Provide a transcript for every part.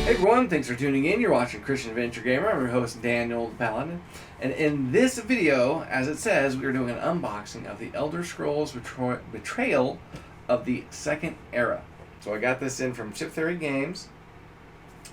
Hey everyone, thanks for tuning in. You're watching Christian Adventure Gamer. I'm your host, Daniel the Paladin. And in this video, as it says, we are doing an unboxing of the Elder Scrolls Betrayal of the Second Era. So I got this in from Chip Theory Games.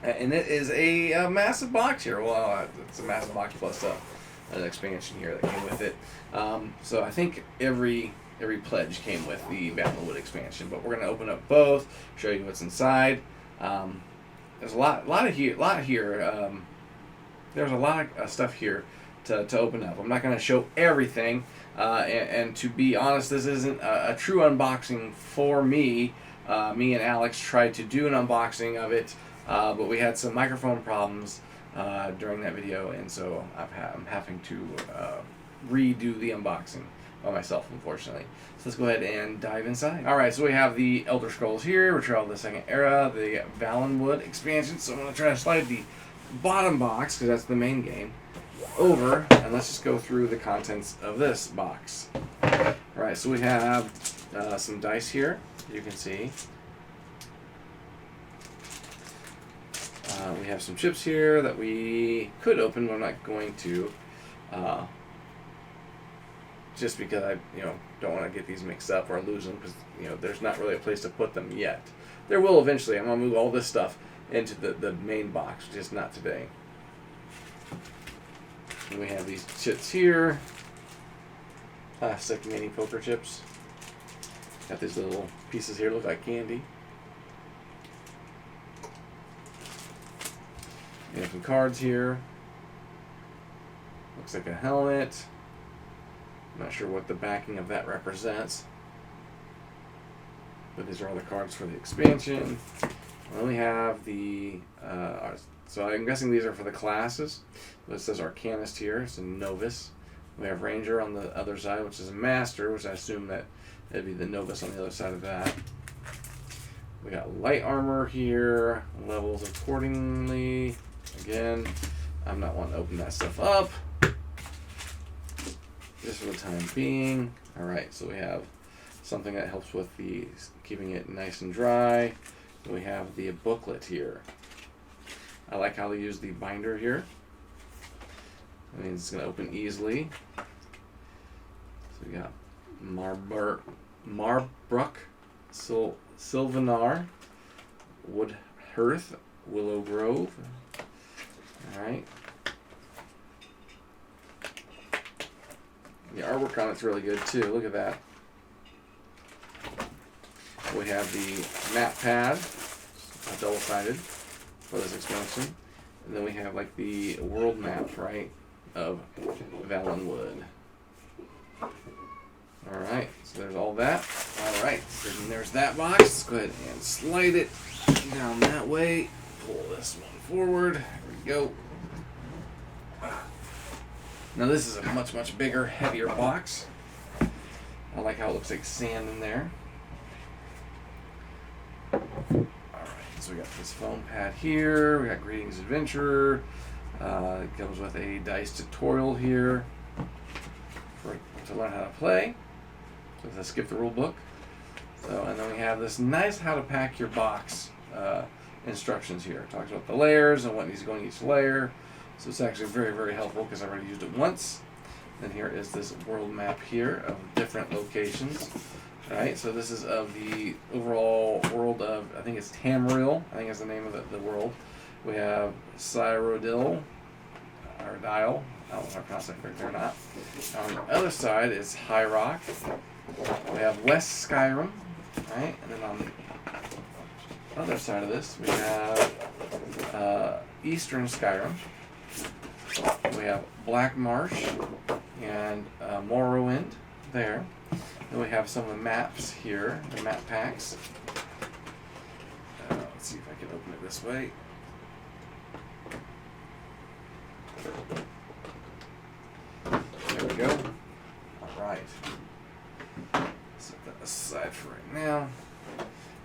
And it is a massive box here. Well, it's a massive box plus an expansion here that came with it. So I think every pledge came with the Battlewood expansion. But we're going to open up both, show you what's inside. There's a lot here. There's a lot of stuff here to open up. I'm not going to show everything, and to be honest, this isn't a true unboxing for me. Me and Alex tried to do an unboxing of it, but we had some microphone problems during that video, and so I'm having to redo the unboxing by myself, unfortunately. So let's go ahead and dive inside. Alright, so we have the Elder Scrolls here, Betrayal of the Second Era, the Battlewood expansion. So I'm going to try to slide the bottom box, because that's the main game, over, and let's just go through the contents of this box. Alright, so we have some dice here, you can see. We have some chips here that we could open, but I'm not going to. Just because I don't want to get these mixed up or lose them, because there's not really a place to put them yet. There will eventually. I'm going to move all this stuff into the main box, just not today. And we have these chips here. Plastic mini poker chips. Got these little pieces here, look like candy. We have some cards here. Looks like a helmet. I'm not sure what the backing of that represents, but these are all the cards for the expansion. And then we have the, so I'm guessing these are for the classes. It says Arcanist here, it's a Novice. We have Ranger on the other side, which is a Master, which I assume that it'd be the Novice on the other side of that. We got light armor here, levels accordingly. Again, I'm not wanting to open that stuff up, just for the time being. Alright, so we have something that helps with the keeping it nice and dry. We have the booklet here. I like how they use the binder here. I mean, it's going to open easily. So we got Marbrook, Sylvanar, Woodhearth, Willow Grove. Alright. The artwork on it's really good too. Look at that. We have the map pad, double-sided, for this expansion. And then we have like the world map, right, of Battlewood. Alright, so there's all that. Alright, so then there's that box. Let's go ahead and slide it down that way. Pull this one forward. There we go. Now this is a much bigger, heavier box. I like how it looks like sand in there. Alright, so we got this foam pad here. We got Greetings Adventurer. It comes with a dice tutorial here to learn how to play. So let's skip the rule book. So, and then we have this nice how to pack your box instructions here. It talks about the layers and what needs to go in each layer. So it's actually very helpful because I've already used it once. Then here is this world map here of different locations. Alright, so this is of the overall world of, I think it's Tamriel. I think that's the name of the world. We have Cyrodiil, or Dial. I don't know if I pronounced that correctly or not. On the other side is High Rock. We have West Skyrim. Right, and then on the other side of this, we have Eastern Skyrim. We have Black Marsh and Morrowind there. Then we have some of the maps here, the map packs. Let's see if I can open it this way. There we go. Alright. Set that aside for right now.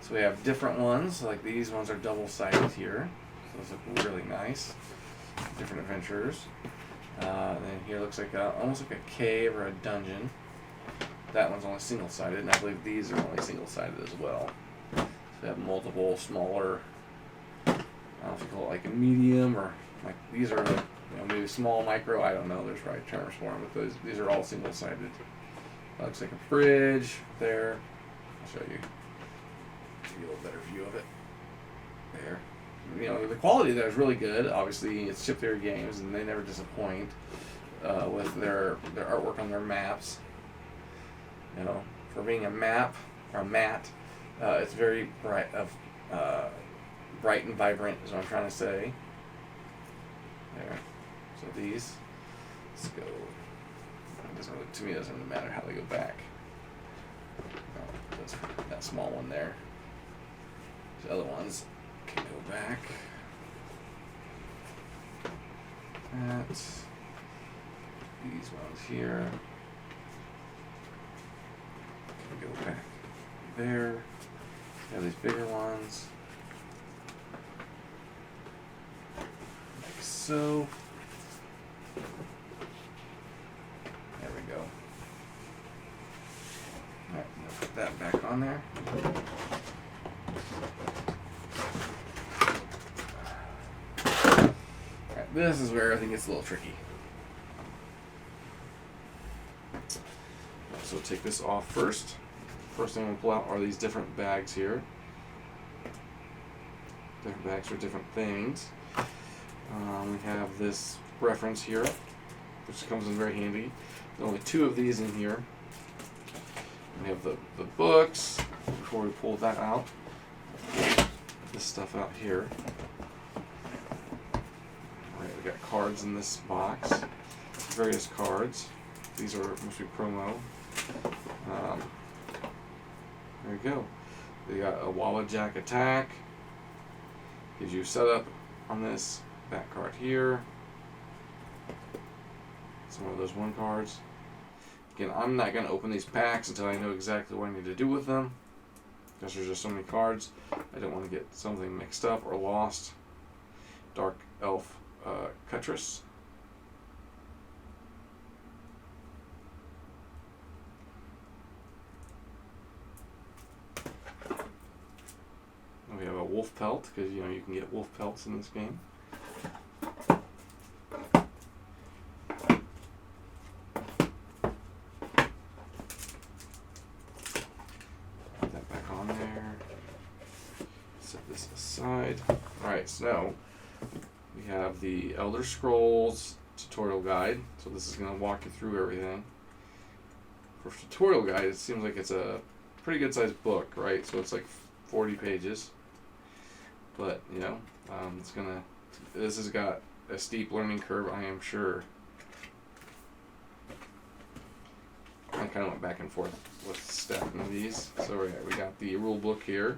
So we have different ones, like these ones are double-sided here. So those look really nice. Different adventures. Then here looks like almost like a cave or a dungeon. That one's only single-sided, and I believe these are only single-sided as well. So we have multiple smaller, I don't know if you call like a medium, or like these are like, maybe small, micro. I don't know. There's right terms for them, but these are all single-sided. Looks like a bridge there. I'll show you. Give you a little better view of it. There. The quality there is really good. Obviously, it's Chip Theory Games, and they never disappoint with their artwork on their maps. For being a map or a mat, it's very bright and vibrant is what I'm trying to say. There. So these, let's go. To me, it doesn't really matter how they go back. That small one there. The other ones can go back. These ones here can go back there. Got these bigger ones. Like so. There we go. Alright, I'm gonna put that back on there. Alright, this is where I think it's a little tricky. So take this off first. First thing I'm going to pull out are these different bags here. Different bags for different things. We have this reference here, which comes in very handy. There's only 2 of these in here. We have the books. Before we pull that out, this stuff out here. Alright, we got cards in this box. Various cards. These are must be promo. There we go. We got a Walla Jack attack. Gives you setup on this back card here. It's one of those 1 cards. Again, I'm not going to open these packs until I know exactly what I need to do with them, because there's just so many cards. I don't want to get something mixed up or lost. Dark Elf Cuttress. We have a wolf pelt, because you can get wolf pelts in this game. Put that back on there. Set this aside. Alright, so we have the Elder Scrolls tutorial guide. So this is going to walk you through everything. For tutorial guide, it seems like it's a pretty good sized book, right? So it's like 40 pages. But, this has got a steep learning curve, I am sure. I kind of went back and forth with stacking these. So we got the rule book here.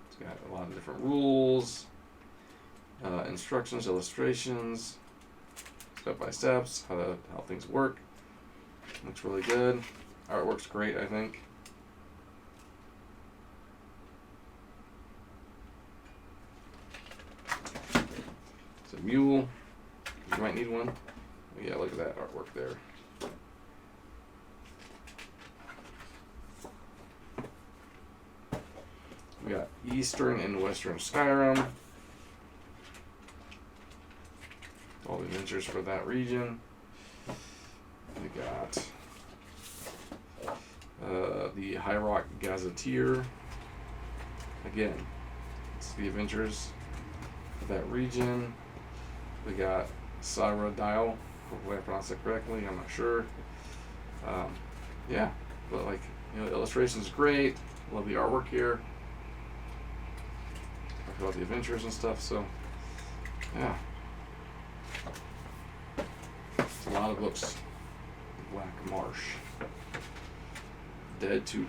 It's got a lot of different rules, instructions, illustrations, step-by-steps, how things work. Looks really good. Artwork's great, I think. It's a mule. You might need one. Oh, yeah, look at that artwork there. We got Eastern and Western Skyrim. All the adventures for that region. We got the High Rock Gazetteer. Again, it's the adventures for that region. We got Sarah Dial. Hopefully I pronounced it correctly. I'm not sure. Yeah, but the illustration's great. Love the artwork here. I love the adventures and stuff. So, yeah, it's a lot of books. Black Marsh. Dead to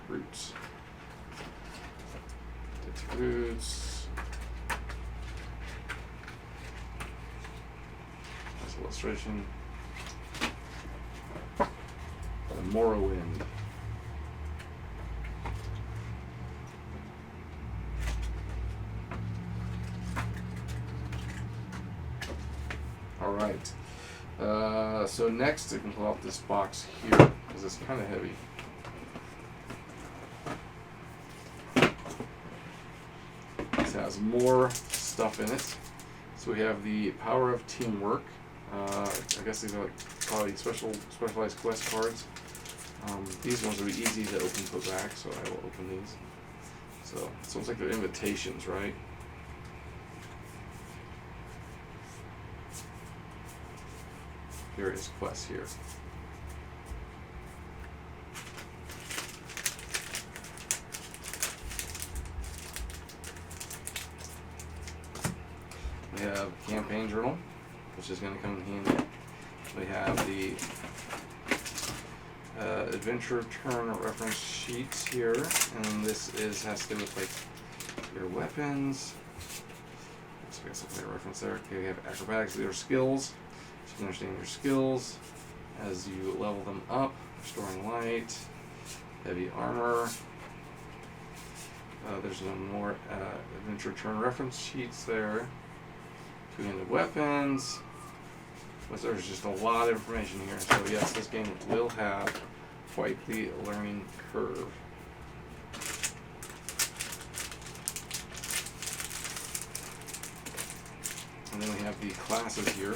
Roots. Dead to Roots. Nice illustration. The Morrowind. All right. So next, I can pull out this box here because it's kind of heavy. has more stuff in it. So we have the Power of Teamwork. I guess these are like probably specialized quest cards. These ones will be easy to open and put back, so I will open these. So it sounds like they're invitations, right? Various quests here. We have campaign journal, which is going to come in handy. We have the adventure turn reference sheets here, and this has to do with like your weapons. So we got some clear reference there. Okay, we have acrobatics, these are skills. So you can understand your skills as you level them up. Restoring light, heavy armor. There's some more adventure turn reference sheets there. Two-handed weapons. But there's just a lot of information here. So yes, this game will have quite the learning curve. And then we have the classes here.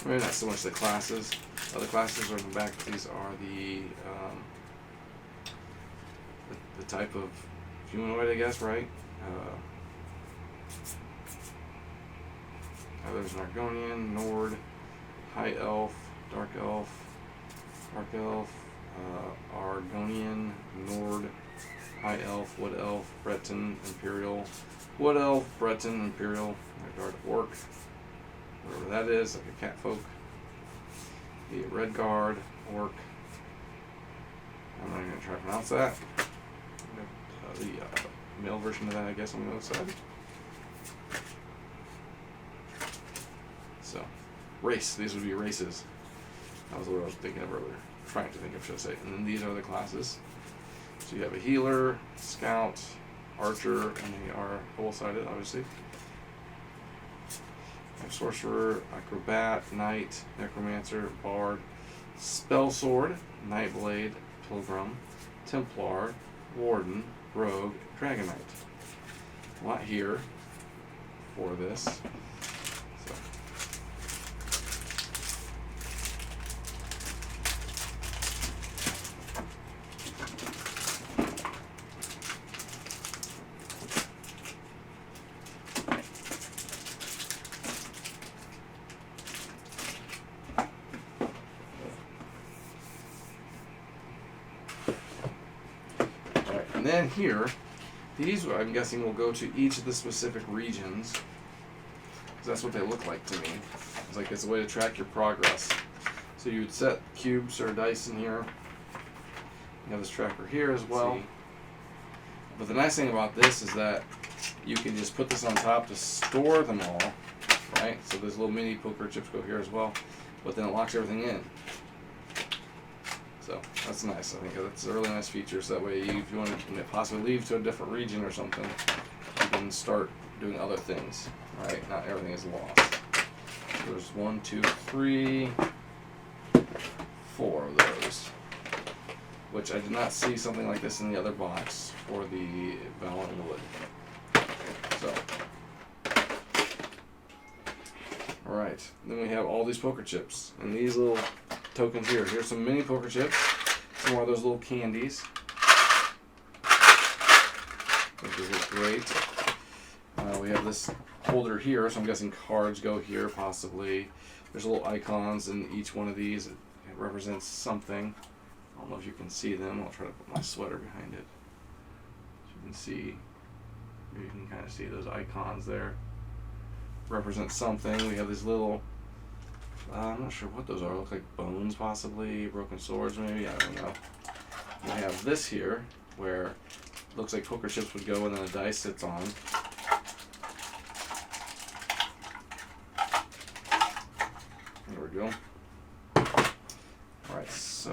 Maybe not so much the classes. The classes are in the back. These are the type of humanoid, I guess, right? There's an Argonian, Nord, High Elf, Dark Elf, Argonian, Nord, High Elf, Wood Elf, Breton, Imperial, Wood Elf, Breton, Imperial, Guard Orc, whatever that is, like a cat folk. The Red Guard, Orc. I'm not even going to try to pronounce that. The male version of that, I guess, on the other side. So, race. These would be races. That was what I was thinking of earlier. Trying to think of, should I say. And then these are the classes. So you have a healer, scout, archer, and they are double-sided, obviously. You have sorcerer, acrobat, knight, necromancer, bard, spell sword, nightblade, pilgrim, templar, warden, rogue, dragon knight. A lot here for this. So. And then here, these I'm guessing will go to each of the specific regions, because that's what they look like to me. It's like it's a way to track your progress. So you would set cubes or dice in here. You have this tracker here as well. But the nice thing about this is that you can just put this on top to store them all, right? So there's little mini poker chips go here as well, but then it locks everything in. So that's nice. I think that's a really nice feature. So that way, if you want to possibly leave to a different region or something, you can start doing other things. Right? Not everything is lost. So there's 1, 2, 3, 4 of those. Which I did not see something like this in the other box for the Valiant Wood. So. Alright. Then we have all these poker chips. And these little tokens here. Here's some mini poker chips. Some more of those little candies. Which is great. We have this holder here, so I'm guessing cards go here possibly. There's little icons in each one of these. It represents something. I don't know if you can see them. I'll try to put my sweater behind it. So you can see, you can kind of see those icons there. Represent something. We have these little, I'm not sure what those are. Look like bones possibly, broken swords maybe, I don't know. We have this here where it looks like poker chips would go and then a dice sits on. There we go. Alright, so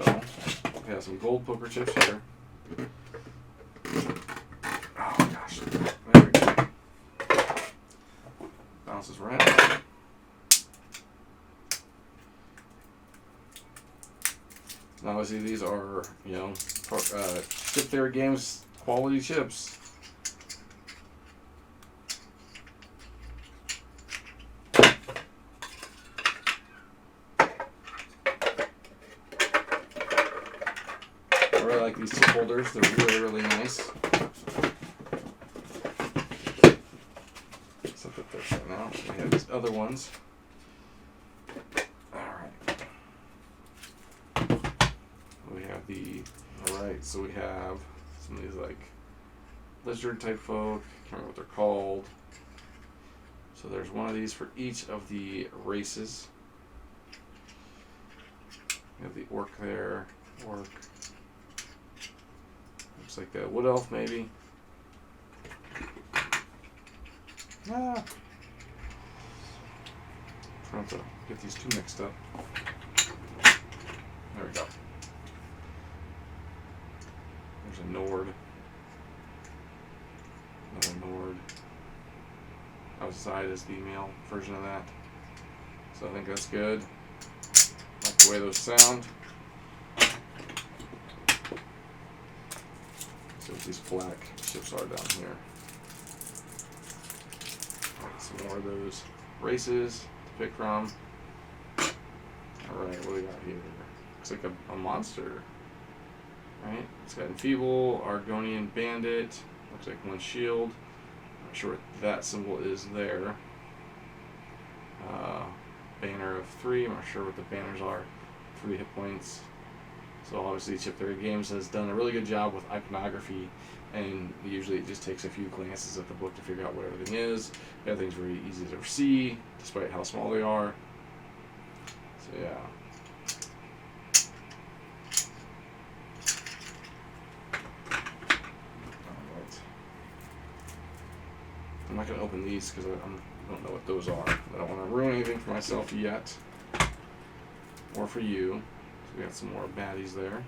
we have some gold poker chips here. Oh gosh, there we go. Bounces right out. Obviously, these are, chip theory games quality chips. I really like these chip holders. They're really, really nice. So put those right now. We have these other ones. So we have some of these like lizard type folk. Can't remember what they're called. So there's one of these for each of the races. We have the orc there. Orc. Looks like a wood elf maybe. Ah. Trying to get these two mixed up. There we go. There's a Nord. Another Nord. Outside is the male version of that. So I think that's good. Like the way those sound. See what these black chips are down here. Some more of those races to pick from. Alright, what do we got here? Looks like a monster. Right? It's got Enfeeble, Argonian Bandit, looks like one shield. Not sure what that symbol is there. Banner of 3, I'm not sure what the banners are. 3 hit points. So obviously Chip Theory Games has done a really good job with iconography, and usually it just takes a few glances at the book to figure out what everything is. Everything's very easy to see, despite how small they are. So yeah. I'm not going to open these because I don't know what those are. I don't want to ruin anything for myself yet. Or for you. So we got some more baddies there.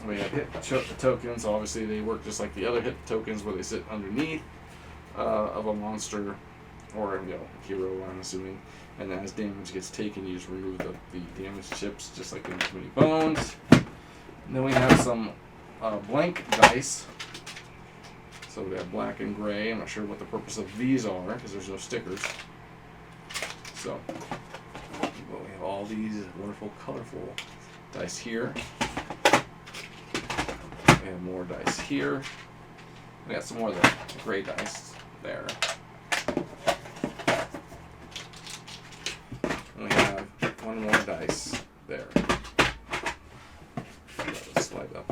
We have hit tokens. Obviously they work just like the other hit tokens where they sit underneath of a monster or hero, I'm assuming. And then as damage gets taken, you just remove the damage chips just like in Too Many Bones. And then we have some blank dice. So we have black and gray. I'm not sure what the purpose of these are because there's no stickers. So we have all these wonderful, colorful dice here. We have more dice here. We got some more of the gray dice there. And we have one more dice there. Let's slide up.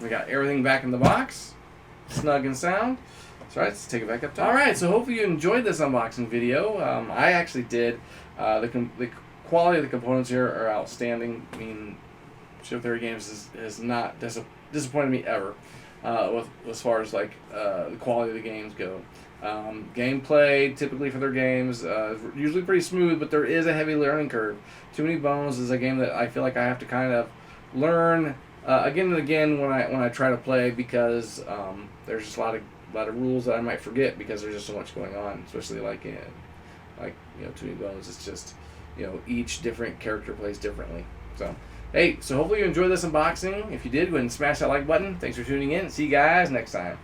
We got everything back in the box, snug and sound. So let's take it back up top. Alright, so hopefully you enjoyed this unboxing video. I actually did. The quality of the components here are outstanding. I mean, Chip Theory Games has not disappointed me ever as far as like the quality of the games go. Gameplay, typically for their games, usually pretty smooth, but there is a heavy learning curve. Too Many Bones is a game that I feel like I have to kind of learn again and again when I try to play, because there's just a lot of rules that I might forget because there's just so much going on, especially like Too Many Bones. It's just each different character plays differently. So hey, so hopefully you enjoyed this unboxing. If you did, go ahead and smash that like button. Thanks for tuning in. See you guys next time.